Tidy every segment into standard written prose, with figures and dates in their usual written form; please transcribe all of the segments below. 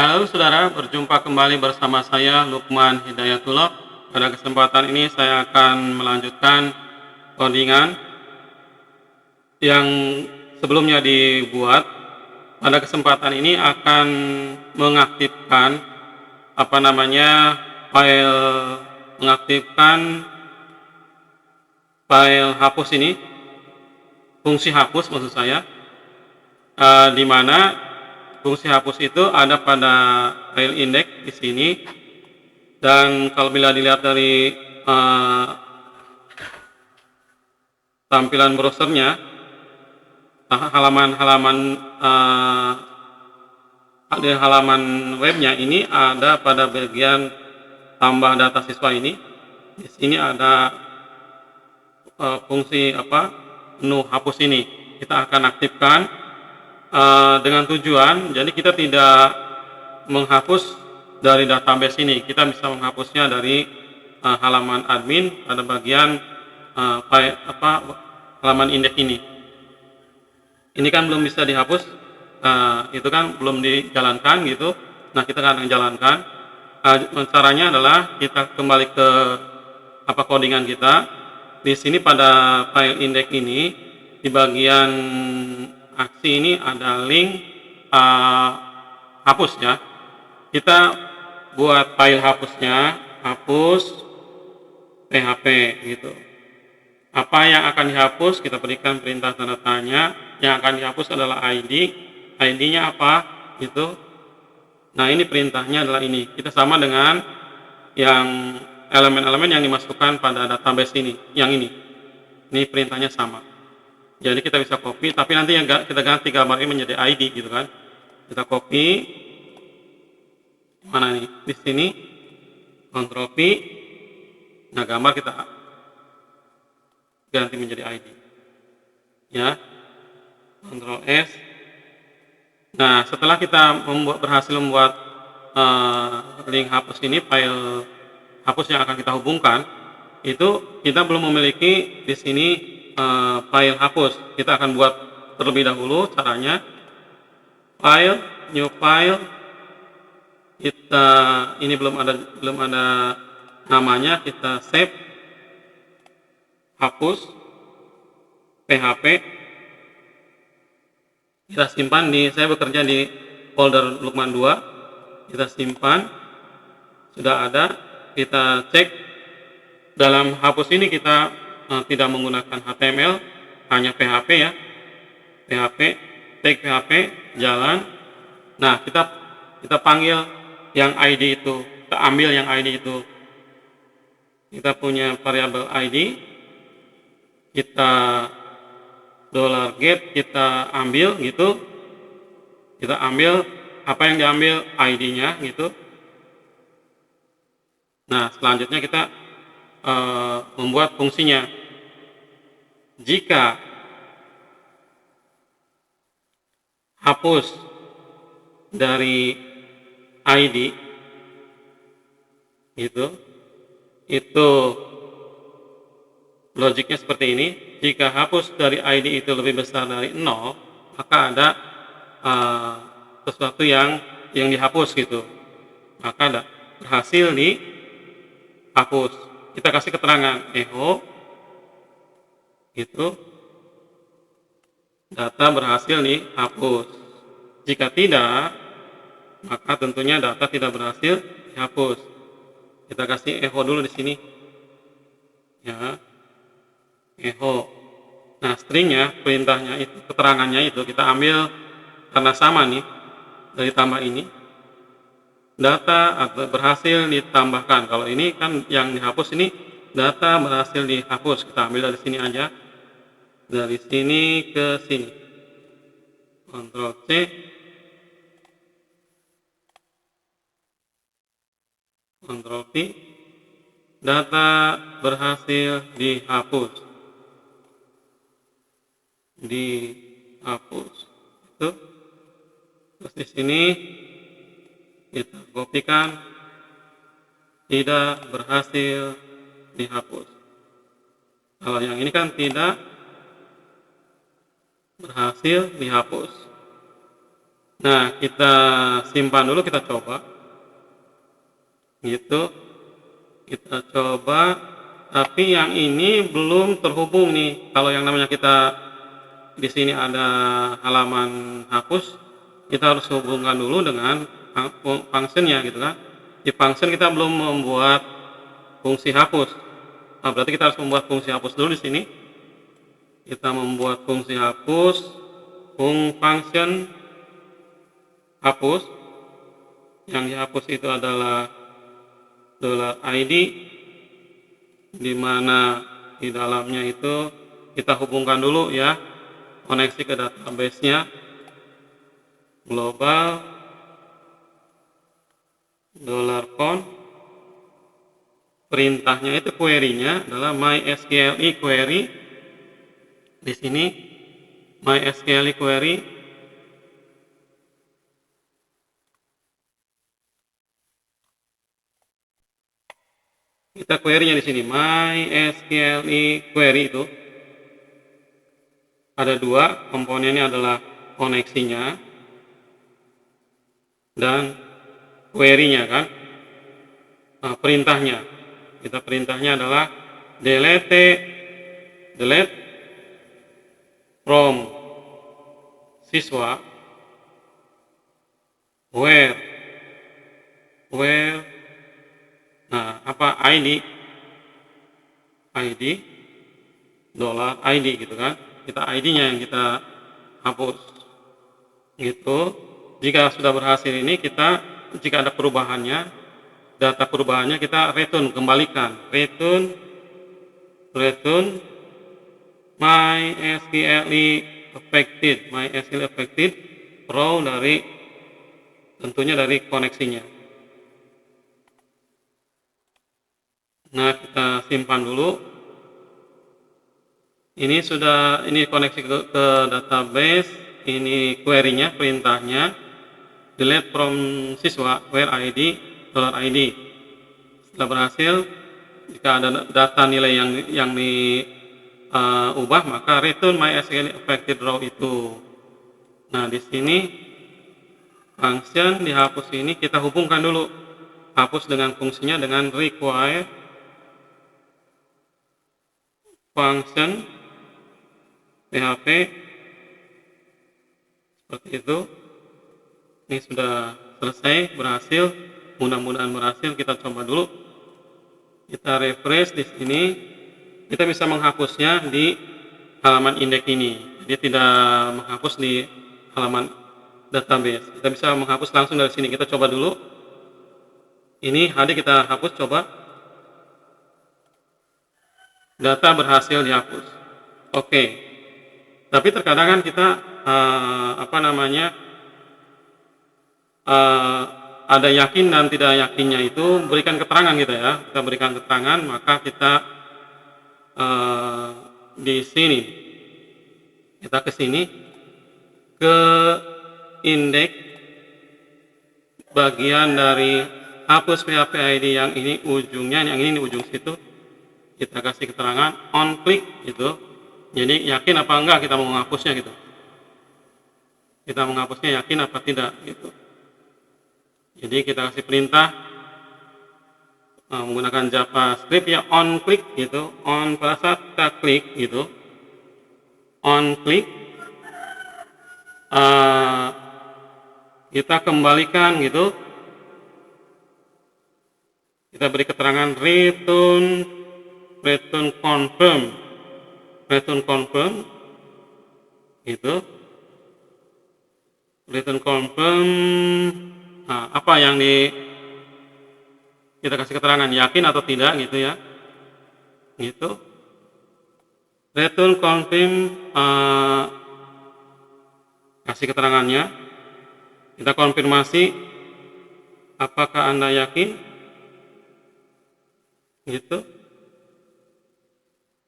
Halo saudara, berjumpa kembali bersama saya Lukman Hidayatullah. Pada kesempatan ini saya akan melanjutkan codingan yang sebelumnya dibuat. Pada kesempatan ini akan mengaktifkan file mengaktifkan file hapus ini, fungsi hapus maksud saya, di mana fungsi hapus itu ada pada file index di sini. Dan kalau bila dilihat dari tampilan browsernya, halaman webnya ini ada pada bagian tambah data siswa ini. Di sini ada fungsi menu hapus ini. Kita akan aktifkan dengan tujuan, jadi kita tidak menghapus dari database ini, kita bisa menghapusnya dari halaman admin pada bagian halaman indeks ini. Ini kan belum bisa dihapus, itu kan belum dijalankan gitu. Nah, kita akan jalankan. Caranya adalah kita kembali ke codingan kita. Di sini pada file indeks ini di bagian aksi ini ada link hapus ya. Kita buat file hapusnya, hapus PHP gitu. Apa yang akan dihapus, kita berikan perintah tanda tanya. Yang akan dihapus adalah ID. ID-nya apa gitu. Nah, ini perintahnya adalah ini. Kita sama dengan yang elemen-elemen yang dimasukkan pada database ini, yang ini. Ini perintahnya sama. Jadi kita bisa copy, tapi nanti yang kita ganti gambar ini menjadi ID gitu kan. Kita copy. Mana nih? Di sini. Ctrl V. Nah, gambar kita ganti menjadi ID. Ya. Ctrl S. Nah, setelah kita berhasil membuat link hapus ini, file hapus yang akan kita hubungkan, itu kita belum memiliki di sini file hapus. Kita akan buat terlebih dahulu caranya. File, new file. Kita ini belum ada namanya, kita save hapus PHP. Kita simpan saya bekerja di folder Lukman 2. Kita simpan, sudah ada. Kita cek dalam hapus ini kita tidak menggunakan HTML, hanya PHP ya. PHP, tag PHP, jalan. Nah, kita panggil yang ID itu, kita ambil yang ID itu. Kita punya variabel ID, kita $get, kita ambil gitu. Kita ambil apa yang diambil, ID-nya gitu. Nah, selanjutnya kita membuat fungsinya. Jika hapus dari ID itu logiknya seperti ini. Jika hapus dari ID itu lebih besar dari 0, maka ada sesuatu yang dihapus gitu, maka ada berhasil dihapus. Kita kasih keterangan echo gitu, data berhasil dihapus. Jika tidak, maka tentunya data tidak berhasil dihapus. Kita kasih echo dulu di sini ya, echo. Nah, stringnya, perintahnya itu, keterangannya itu kita ambil karena sama nih dari tambah ini, data atau berhasil ditambahkan. Kalau ini kan yang dihapus ini data berhasil dihapus, kita ambil dari sini aja, dari sini ke sini. Ctrl C, Ctrl V, data berhasil dihapus. Itu. Terus di sini kita kopikan, tidak berhasil dihapus. Kalau yang ini kan tidak berhasil dihapus. Nah, kita simpan dulu, kita coba. Gitu. Kita coba, tapi yang ini belum terhubung nih. Kalau yang namanya kita di sini ada halaman hapus, kita harus hubungkan dulu dengan functionnya gitu kan. Di function kita belum membuat fungsi hapus. Nah, berarti kita harus membuat fungsi hapus dulu di sini. Kita membuat fungsi hapus, function hapus. Yang dihapus itu adalah $id, di mana di dalamnya itu kita hubungkan dulu ya, koneksi ke database-nya, global $count, perintahnya itu query-nya adalah mysqli query. Di sini mysqli query, kita query-nya di sini mysqli query. Itu ada dua komponennya, adalah koneksinya dan query-nya kan. Nah, perintahnya adalah delete from siswa where nah apa ID $id gitu kan. Kita ID-nya yang kita hapus gitu. Jika sudah berhasil ini, jika ada perubahannya, data perubahannya kita kembalikan return mysqli affected row tentunya dari koneksinya. Nah, kita simpan dulu. Ini koneksi ke database. Ini query-nya, perintahnya delete from siswa where id $id. Setelah berhasil, jika ada data nilai yang diubah, maka return mysqli affected row itu. Nah, di sini function dihapus ini kita hubungkan dulu, hapus dengan fungsinya dengan require function php seperti itu. Ini sudah selesai, berhasil, mudah-mudahan berhasil. Kita coba dulu, kita refresh di sini. Kita bisa menghapusnya di halaman indeks ini, jadi tidak menghapus di halaman database. Kita bisa menghapus langsung dari sini. Kita coba dulu. Ini HD kita hapus, coba. Data berhasil dihapus. Oke. Tapi terkadang kan kita ada yakin dan tidak yakinnya, itu berikan keterangan gitu ya. Kita berikan keterangan, maka kita di sini kita ke sini ke indeks bagian dari hapus PHP ID yang ini ujungnya, yang ini ujung situ, kita kasih keterangan on click gitu. Jadi yakin apa enggak kita mau menghapusnya gitu. Kita menghapusnya yakin apa tidak gitu. Jadi kita kasih perintah menggunakan JavaScript ya, on click gitu, on pada saat kita klik gitu, on click, kita kembalikan gitu, kita beri keterangan return confirm gitu, return confirm. Nah, apa yang kita kasih keterangan, yakin atau tidak gitu ya, gitu. Return confirm, kasih keterangannya, kita konfirmasi apakah Anda yakin gitu.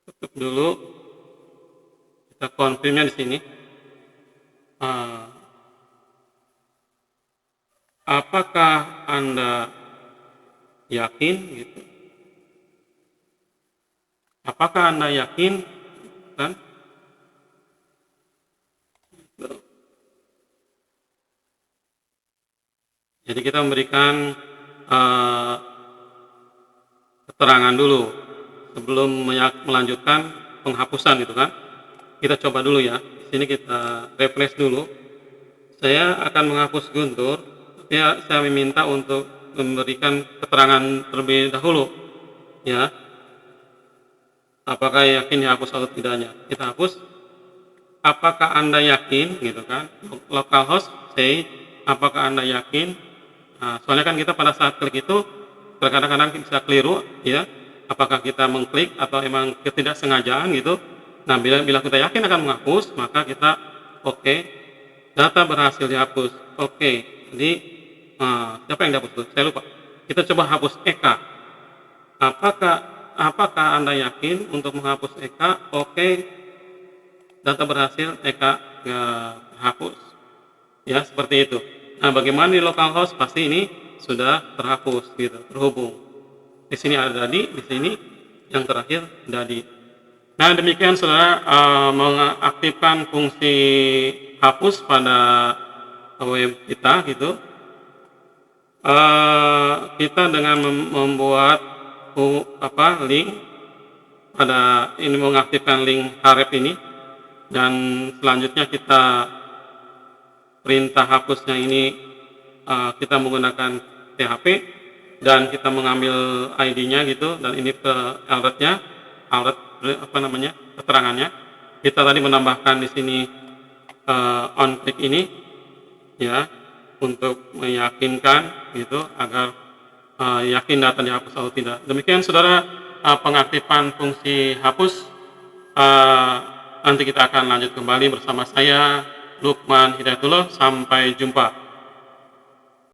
Tutup dulu, kita confirmnya di sini. Apakah Anda yakin gitu. Apakah Anda yakin kan? Jadi kita memberikan keterangan dulu sebelum melanjutkan penghapusan gitu kan. Kita coba dulu ya. Di sini kita refresh dulu. Saya akan menghapus Guntur. Saya meminta untuk memberikan keterangan terlebih dahulu ya. Apakah yakin dihapus atau tidaknya? Kita hapus. Apakah Anda yakin gitu kan? Localhost say apakah Anda yakin? Nah, soalnya kan kita pada saat klik itu kadang-kadang bisa keliru ya. Apakah kita mengklik atau emang ketidaksengajaan gitu. Nah, bila kita yakin akan menghapus, maka kita oke. Data berhasil dihapus. Oke. Jadi siapa yang dihapus tuh? Saya lupa. Kita coba hapus EK. Apakah Anda yakin untuk menghapus EK? Oke. Data berhasil, EK terhapus. Ya, seperti itu. Nah, bagaimana di localhost? Pasti ini sudah terhapus gitu, terhubung. Di sini ada Dadi, di sini yang terakhir Dadi. Nah, demikian saudara mengaktifkan fungsi hapus pada web kita gitu. Kita dengan membuat link pada ini, mengaktifkan link href ini, dan selanjutnya kita perintah hapusnya ini kita menggunakan THP dan kita mengambil ID-nya gitu, dan ini ke alert-nya, keterangannya. Kita tadi menambahkan di sini on click ini ya, untuk meyakinkan gitu agar yakin data dihapus atau tidak. Demikian saudara pengaktifan fungsi hapus. Nanti kita akan lanjut kembali bersama saya Lukman Hidayatullah. Sampai jumpa.